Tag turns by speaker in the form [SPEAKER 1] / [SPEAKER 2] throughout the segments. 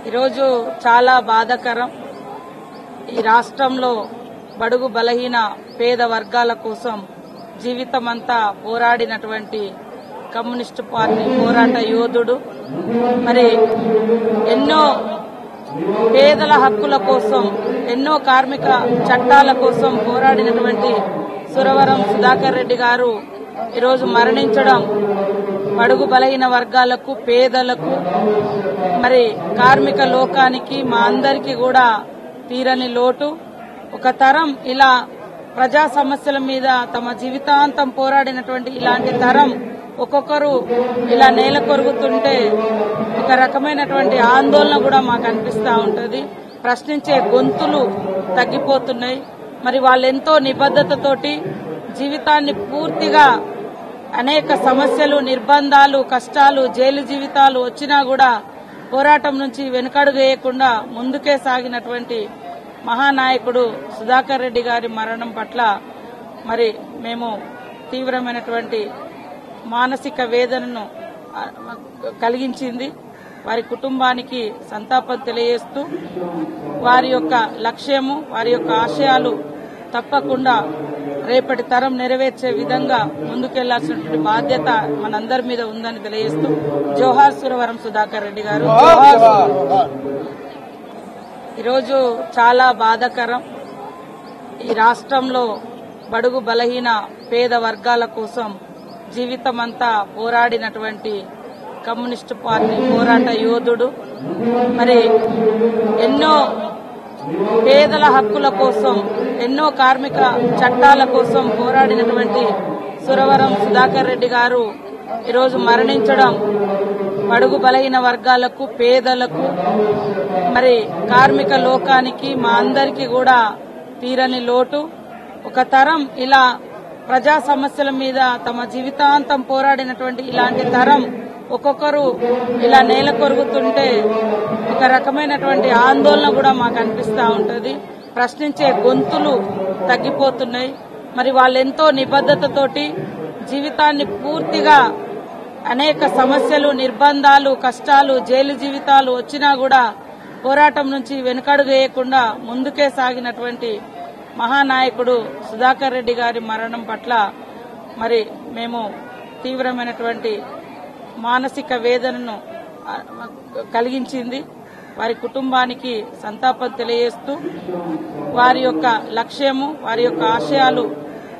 [SPEAKER 1] ఈరోజు చాలా బాధాకరం. ఈ రాష్ట్రంలో బడుగు బలహీన పేద వర్గాల కోసం జీవితమంతా పోరాడినటువంటి కమ్యూనిస్టు పార్టీ పోరాట యోధుడు, మరి ఎన్నో పేదల హక్కుల కోసం, ఎన్నో కార్మిక చట్టాల కోసం పోరాడినటువంటి సురవరం సుధాకర్ రెడ్డి గారు ఈరోజు మరణించడం బడుగు బలహీన వర్గాలకు, పేదలకు, మరి కార్మిక లోకానికి, మా అందరికీ కూడా తీరని లోటు. ఒక తరం ఇలా ప్రజా సమస్యల మీద తమ జీవితాంతం పోరాడినటువంటి ఇలాంటి తరం ఒక్కొక్కరు ఇలా నేల కొరుగుతుంటే ఒక రకమైనటువంటి ఆందోళన కూడా మాకు అనిపిస్తూ ఉంటుంది. ప్రశ్నించే గొంతులు తగ్గిపోతున్నాయి. మరి వాళ్ళెంతో నిబద్ధతతోటి జీవితాన్ని పూర్తిగా అనేక సమస్యలు, నిర్బంధాలు, కష్టాలు, జైలు జీవితాలు వచ్చినా కూడా పోరాటం నుంచి వెనుకడుగు వేయకుండా ముందుకే సాగినటువంటి మహానాయకుడు సుధాకర్ రెడ్డి గారి మరణం పట్ల మరి మేము తీవ్రమైనటువంటి మానసిక వేదనను కలిగించింది. వారి కుటుంబానికి సంతాపం తెలియజేస్తూ వారి యొక్క లక్ష్యము, వారి యొక్క ఆశయాలు తప్పకుండా రేపటి తరం నెరవేర్చే విధంగా ముందుకెళ్లాల్సినటువంటి బాధ్యత మనందరి మీద ఉందని తెలియజేస్తూ జోహార్ సురవరం సుధాకర్ రెడ్డి గారు. ఈరోజు చాలా బాధాకరం. ఈ రాష్ట్రంలో బడుగు బలహీన పేద వర్గాల కోసం జీవితమంతా పోరాడినటువంటి కమ్యూనిస్టు పార్టీ పోరాట యోధుడు, మరి ఎన్నో పేదల హక్కుల కోసం, ఎన్నో కార్మిక చట్టాల కోసం పోరాడినటువంటి సురవరం సుధాకర్ రెడ్డి గారు ఈరోజు మరణించడం బడుగు బలహీన వర్గాలకు, పేదలకు, మరి కార్మిక లోకానికి, మా అందరికీ కూడా తీరని లోటు. ఒక తరం ఇలా ప్రజా సమస్యల మీద తమ జీవితాంతం పోరాడినటువంటి ఇలాంటి తరం ఒక్కొక్కరు ఇలా నేల కొరుగుతుంటే ఒక రకమైనటువంటి ఆందోళన కూడా మాకు అనిపిస్తూ ఉంటుంది. ప్రశ్నించే గొంతులు తగ్గిపోతున్నాయి. మరి వాళ్ళెంతో నిబద్ధతతోటి జీవితాన్ని పూర్తిగా అనేక సమస్యలు, నిర్బంధాలు, కష్టాలు, జైలు జీవితాలు వచ్చినా కూడా పోరాటం నుంచి వెనుకడుగు వేయకుండా ముందుకే సాగినటువంటి మహానాయకుడు సుధాకర్ రెడ్డి గారి మరణం పట్ల మరి మేము తీవ్రమైనటువంటి మానసిక వేదనను కలిగించింది. వారి కుటుంబానికి సంతాపం తెలియజేస్తూ వారి యొక్క లక్ష్యము, వారి యొక్క ఆశయాలు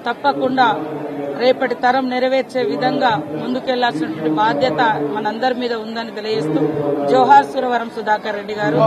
[SPEAKER 1] తప్పకుండా రేపటి తరం నెరవేర్చే విధంగా ముందుకెళ్లాల్సినటువంటి బాధ్యత మనందరి మీద ఉందని తెలియజేస్తూ జోహార్ సురవరం సుధాకర్ రెడ్డి గారు.